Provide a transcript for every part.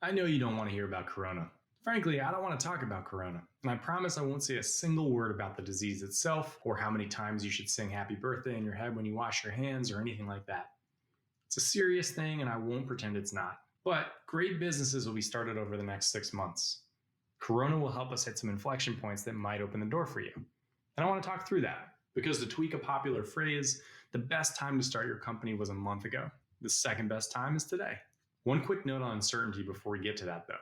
I know you don't want to hear about Corona. Frankly, I don't want to talk about Corona, and I promise I won't say a single word about the disease itself or how many times you should sing happy birthday in your head when you wash your hands or anything like that. It's a serious thing, and I won't pretend it's not. But great businesses will be started over the next 6 months. Corona will help us hit some inflection points that might open the door for you. And I want to talk through that, because to tweak a popular phrase, the best time to start your company was a month ago. The second best time is today. One quick note on uncertainty before we get to that, though.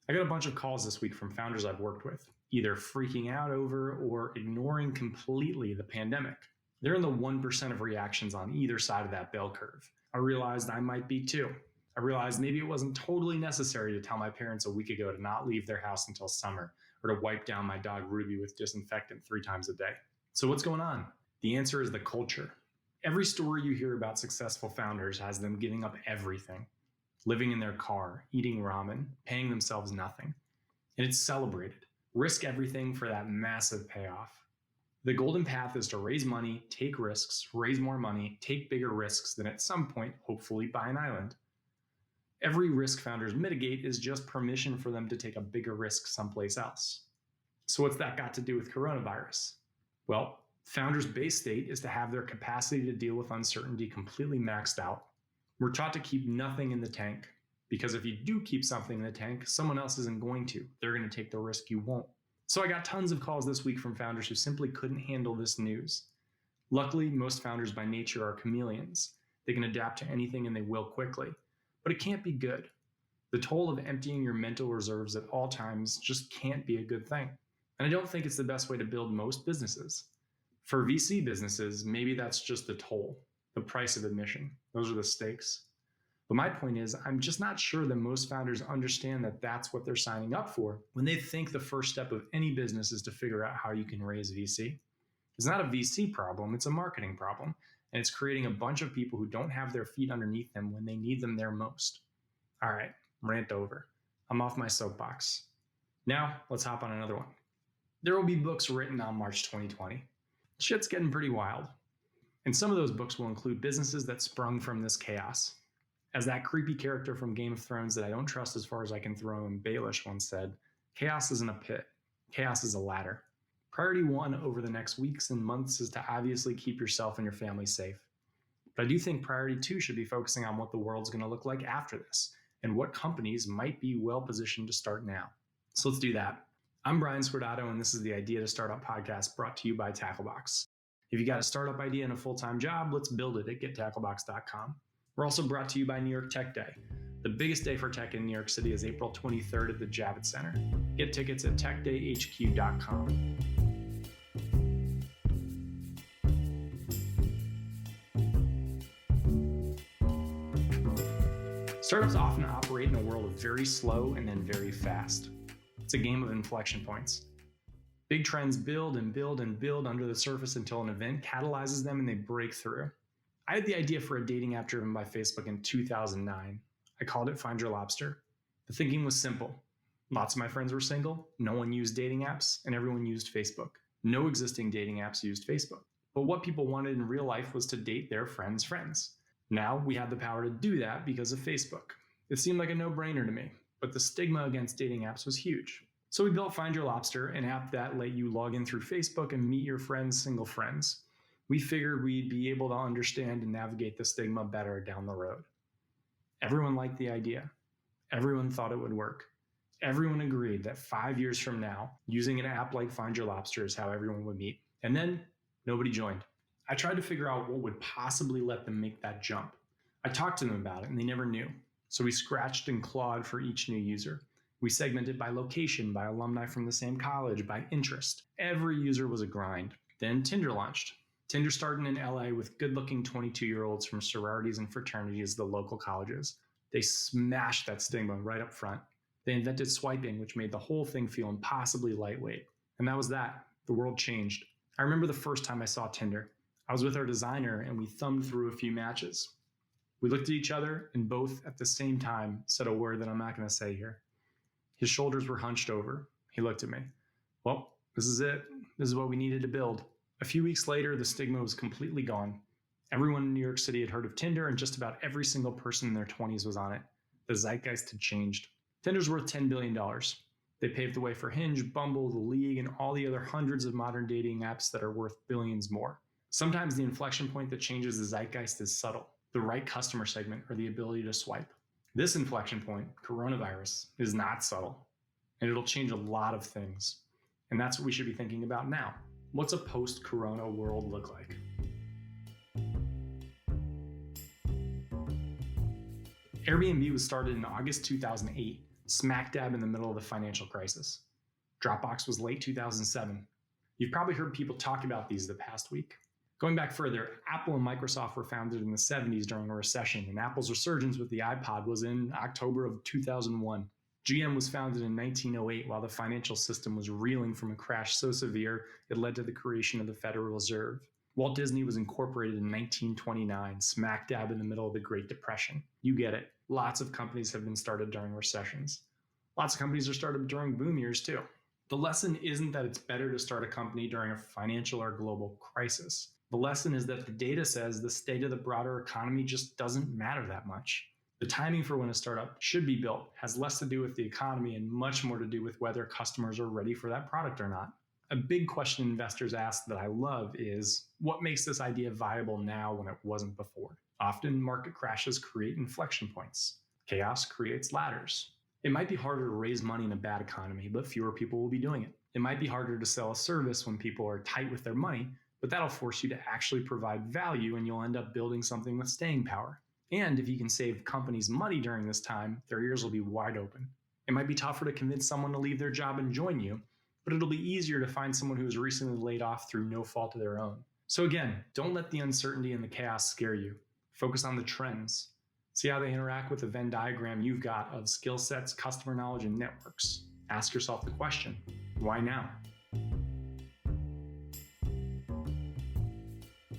I got a bunch of calls this week from founders I've worked with, either freaking out over or ignoring completely the pandemic. They're in the 1% of reactions on either side of that bell curve. I realized I might be too. I realized maybe it wasn't totally necessary to tell my parents a week ago to not leave their house until summer, or to wipe down my dog Ruby with disinfectant 3 times a day. So what's going on? The answer is the culture. Every story you hear about successful founders has them giving up everything. Living in their car, eating ramen, paying themselves nothing. And it's celebrated. Risk everything for that massive payoff. The golden path is to raise money, take risks, raise more money, take bigger risks, then at some point, hopefully buy an island. Every risk founders mitigate is just permission for them to take a bigger risk someplace else. So what's that got to do with coronavirus? Well, founders' base state is to have their capacity to deal with uncertainty completely maxed out. We're taught to keep nothing in the tank, because if you do keep something in the tank, someone else isn't going to. They're going to take the risk you won't. So I got tons of calls this week from founders who simply couldn't handle this news. Luckily, most founders by nature are chameleons. They can adapt to anything and they will quickly. But it can't be good. The toll of emptying your mental reserves at all times just can't be a good thing. And I don't think it's the best way to build most businesses. For VC businesses, maybe that's just the toll. The price of admission. Those are the stakes. But my point is, I'm just not sure that most founders understand that that's what they're signing up for when they think the first step of any business is to figure out how you can raise VC. It's not a VC problem, it's a marketing problem. And it's creating a bunch of people who don't have their feet underneath them when they need them there most. All right, rant over. I'm off my soapbox. Now, let's hop on another one. There will be books written on March 2020. Shit's getting pretty wild. And some of those books will include businesses that sprung from this chaos. As that creepy character from Game of Thrones that I don't trust as far as I can throw him, Baelish, once said, chaos isn't a pit. Chaos is a ladder. Priority 1 over the next weeks and months is to obviously keep yourself and your family safe. But I do think priority 2 should be focusing on what the world's going to look like after this and what companies might be well positioned to start now. So let's do that. I'm Brian Scordato, and this is the Idea to Startup podcast brought to you by Tacklebox. If you got a startup idea and a full-time job, let's build it at gettacklebox.com. We're also brought to you by New York Tech Day. The biggest day for tech in New York City is April 23rd at the Javits Center. Get tickets at techdayhq.com. Startups often operate in a world of very slow and then very fast. It's a game of inflection points. Big trends build and build and build under the surface until an event catalyzes them and they break through. I had the idea for a dating app driven by Facebook in 2009. I called it Find Your Lobster. The thinking was simple. Lots of my friends were single, no one used dating apps, and everyone used Facebook. No existing dating apps used Facebook. But what people wanted in real life was to date their friends' friends. Now we had the power to do that because of Facebook. It seemed like a no-brainer to me, but the stigma against dating apps was huge. So we built Find Your Lobster, an app that let you log in through Facebook and meet your friends' single friends. We figured we'd be able to understand and navigate the stigma better down the road. Everyone liked the idea. Everyone thought it would work. Everyone agreed that 5 years from now, using an app like Find Your Lobster is how everyone would meet. And then nobody joined. I tried to figure out what would possibly let them make that jump. I talked to them about it and they never knew. So we scratched and clawed for each new user. We segmented by location, by alumni from the same college, by interest. Every user was a grind. Then Tinder launched. Tinder started in LA with good-looking 22-year-olds from sororities and fraternities at the local colleges. They smashed that stigma right up front. They invented swiping, which made the whole thing feel impossibly lightweight. And that was that. The world changed. I remember the first time I saw Tinder. I was with our designer and we thumbed through a few matches. We looked at each other and both at the same time said a word that I'm not going to say here. His shoulders were hunched over. He looked at me. Well, this is it. This is what we needed to build. A few weeks later, the stigma was completely gone. Everyone in New York City had heard of Tinder, and just about every single person in their 20s was on it. The zeitgeist had changed. Tinder's worth $10 billion. They paved the way for Hinge, Bumble, The League, and all the other hundreds of modern dating apps that are worth billions more. Sometimes the inflection point that changes the zeitgeist is subtle, the right customer segment or the ability to swipe. This inflection point, coronavirus, is not subtle, and it'll change a lot of things. And that's what we should be thinking about now. What's a post-corona world look like? Airbnb was started in August 2008, smack dab in the middle of the financial crisis. Dropbox was late 2007. You've probably heard people talk about these the past week. Going back further, Apple and Microsoft were founded in the 70s during a recession, and Apple's resurgence with the iPod was in October of 2001. GM was founded in 1908 while the financial system was reeling from a crash so severe it led to the creation of the Federal Reserve. Walt Disney was incorporated in 1929, smack dab in the middle of the Great Depression. You get it. Lots of companies have been started during recessions. Lots of companies are started during boom years too. The lesson isn't that it's better to start a company during a financial or global crisis. The lesson is that the data says the state of the broader economy just doesn't matter that much. The timing for when a startup should be built has less to do with the economy and much more to do with whether customers are ready for that product or not. A big question investors ask that I love is, what makes this idea viable now when it wasn't before? Often, market crashes create inflection points. Chaos creates ladders. It might be harder to raise money in a bad economy, but fewer people will be doing it. It might be harder to sell a service when people are tight with their money, but that'll force you to actually provide value and you'll end up building something with staying power. And if you can save companies money during this time, their ears will be wide open. It might be tougher to convince someone to leave their job and join you, but it'll be easier to find someone who was recently laid off through no fault of their own. So again, don't let the uncertainty and the chaos scare you. Focus on the trends. See how they interact with the Venn diagram you've got of skill sets, customer knowledge, and networks. Ask yourself the question, why now?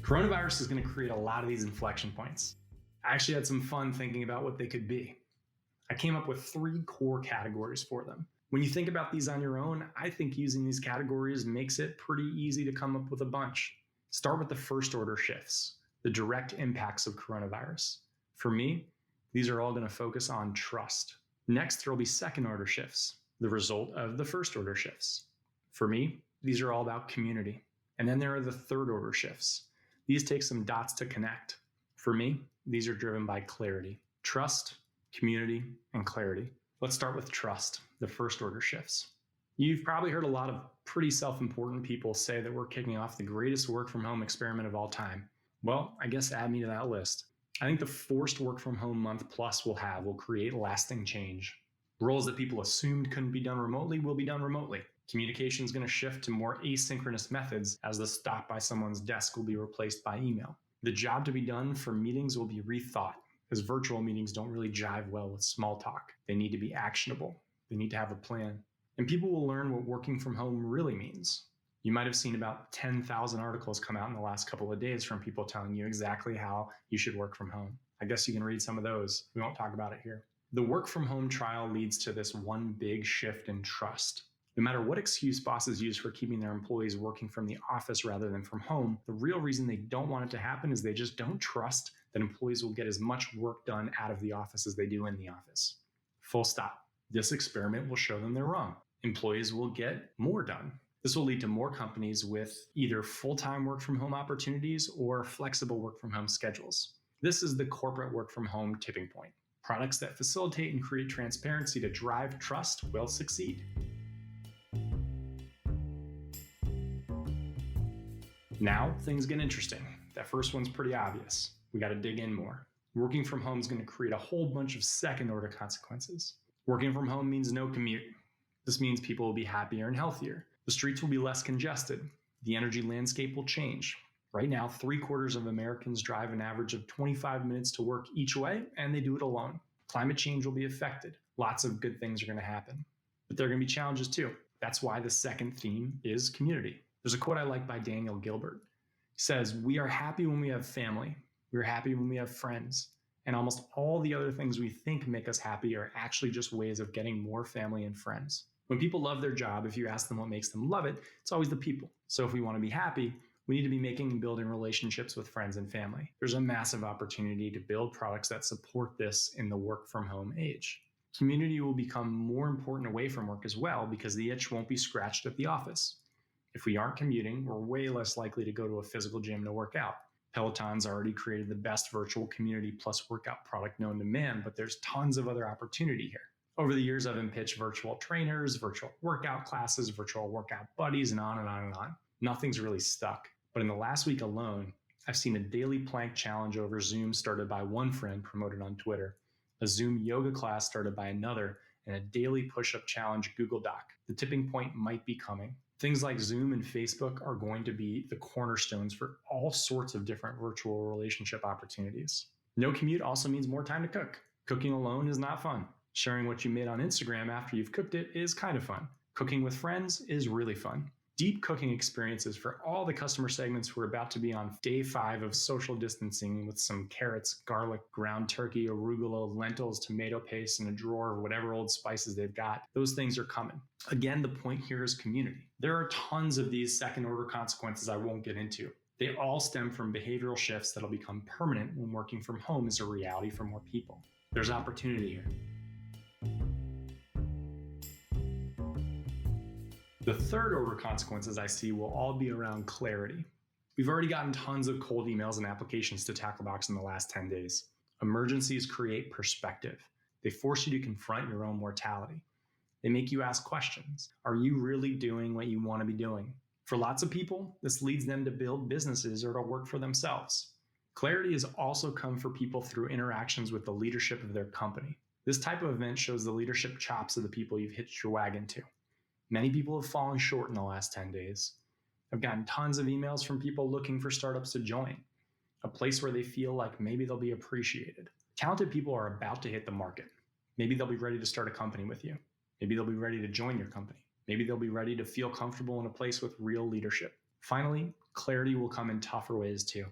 Coronavirus is going to create a lot of these inflection points. I actually had some fun thinking about what they could be. I came up with 3 core categories for them. When you think about these on your own, I think using these categories makes it pretty easy to come up with a bunch. Start with the first order shifts, the direct impacts of coronavirus. For me, these are all going to focus on trust. Next, there will be second order shifts, the result of the first order shifts. For me, these are all about community. And then there are the third order shifts. These take some dots to connect. For me, these are driven by clarity. Trust, community, and clarity. Let's start with trust, the first order shifts. You've probably heard a lot of pretty self-important people say that we're kicking off the greatest work from home experiment of all time. Well, I guess add me to that list. I think the forced work from home month plus we'll create lasting change. Roles that people assumed couldn't be done remotely will be done remotely. Communication is going to shift to more asynchronous methods as the stop by someone's desk will be replaced by email. The job to be done for meetings will be rethought, as virtual meetings don't really jive well with small talk. They need to be actionable. They need to have a plan. And people will learn what working from home really means. You might have seen about 10,000 articles come out in the last couple of days from people telling you exactly how you should work from home. I guess you can read some of those. We won't talk about it here. The work from home trial leads to this one big shift in trust. No matter what excuse bosses use for keeping their employees working from the office rather than from home, the real reason they don't want it to happen is they just don't trust that employees will get as much work done out of the office as they do in the office. Full stop. This experiment will show them they're wrong. Employees will get more done. This will lead to more companies with either full-time work from home opportunities or flexible work from home schedules. This is the corporate work from home tipping point. Products that facilitate and create transparency to drive trust will succeed. Now, things get interesting. That first one's pretty obvious. We got to dig in more. Working from home is going to create a whole bunch of second-order consequences. Working from home means no commute. This means people will be happier and healthier. The streets will be less congested. The energy landscape will change. Right now, 3/4 of Americans drive an average of 25 minutes to work each way, and they do it alone. Climate change will be affected. Lots of good things are going to happen. But there are going to be challenges too. That's why the second theme is community. There's a quote I like by Daniel Gilbert. He says, "We are happy when we have family. We're happy when we have friends. And almost all the other things we think make us happy are actually just ways of getting more family and friends." When people love their job, if you ask them what makes them love it, it's always the people. So if we want to be happy, we need to be making and building relationships with friends and family. There's a massive opportunity to build products that support this in the work from home age. Community will become more important away from work as well because the itch won't be scratched at the office. If we aren't commuting, we're way less likely to go to a physical gym to work out. Peloton's already created the best virtual community plus workout product known to man, but there's tons of other opportunity here. Over the years, I've been pitched virtual trainers, virtual workout classes, virtual workout buddies, and on and on and on. Nothing's really stuck. But in the last week alone, I've seen a daily plank challenge over Zoom started by one friend promoted on Twitter, a Zoom yoga class started by another, and a daily push-up challenge Google Doc. The tipping point might be coming. Things like Zoom and Facebook are going to be the cornerstones for all sorts of different virtual relationship opportunities. No commute also means more time to cook. Cooking alone is not fun. Sharing what you made on Instagram after you've cooked it is kind of fun. Cooking with friends is really fun. Deep cooking experiences for all the customer segments who are about to be on day 5 of social distancing with some carrots, garlic, ground turkey, arugula, lentils, tomato paste, and a drawer of whatever old spices they've got. Those things are coming. Again, the point here is community. There are tons of these second-order consequences I won't get into. They all stem from behavioral shifts that'll become permanent when working from home is a reality for more people. There's opportunity here. The third order consequences I see will all be around clarity. We've already gotten tons of cold emails and applications to Tacklebox in the last 10 days. Emergencies create perspective. They force you to confront your own mortality. They make you ask questions. Are you really doing what you want to be doing? For lots of people, this leads them to build businesses or to work for themselves. Clarity has also come for people through interactions with the leadership of their company. This type of event shows the leadership chops of the people you've hitched your wagon to. Many people have fallen short in the last 10 days. I've gotten tons of emails from people looking for startups to join, a place where they feel like maybe they'll be appreciated. Talented people are about to hit the market. Maybe they'll be ready to start a company with you. Maybe they'll be ready to join your company. Maybe they'll be ready to feel comfortable in a place with real leadership. Finally, clarity will come in tougher ways too.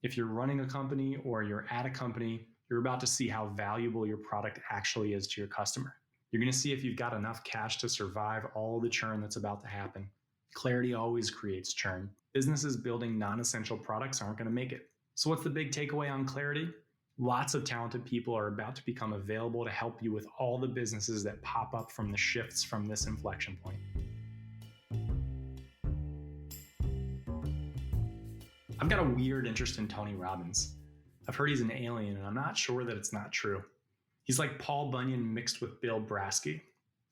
If you're running a company or you're at a company, you're about to see how valuable your product actually is to your customer. You're going to see if you've got enough cash to survive all the churn that's about to happen. Clarity always creates churn. Businesses building non-essential products aren't going to make it. So what's the big takeaway on clarity? Lots of talented people are about to become available to help you with all the businesses that pop up from the shifts from this inflection point. I've got a weird interest in Tony Robbins. I've heard he's an alien, and I'm not sure that it's not true. He's like Paul Bunyan mixed with Bill Brasky.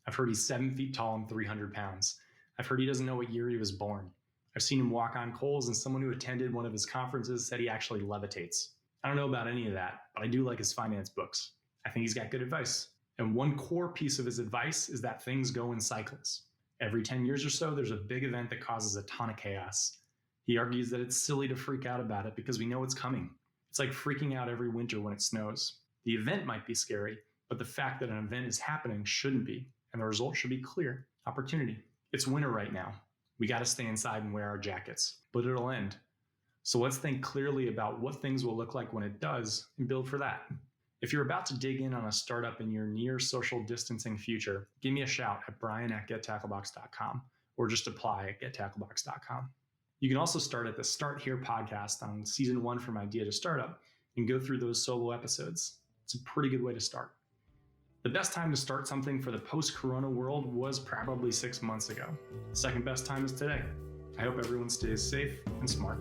I've heard he's 7 feet tall and 300 pounds. I've heard he doesn't know what year he was born. I've seen him walk on coals, and someone who attended one of his conferences said he actually levitates. I don't know about any of that, but I do like his finance books. I think he's got good advice. And one core piece of his advice is that things go in cycles. Every 10 years or so, there's a big event that causes a ton of chaos. He argues that it's silly to freak out about it because we know it's coming. It's like freaking out every winter when it snows. The event might be scary, but the fact that an event is happening shouldn't be, and the result should be clear. Opportunity. It's winter right now. We got to stay inside and wear our jackets, but it'll end. So let's think clearly about what things will look like when it does and build for that. If you're about to dig in on a startup in your near social distancing future, give me a shout at brian@gettacklebox.com or just apply at gettacklebox.com. You can also start at the Start Here podcast on season 1 from idea to startup and go through those solo episodes. It's a pretty good way to start. The best time to start something for the post-corona world was probably 6 months ago. The second best time is today. I hope everyone stays safe and smart.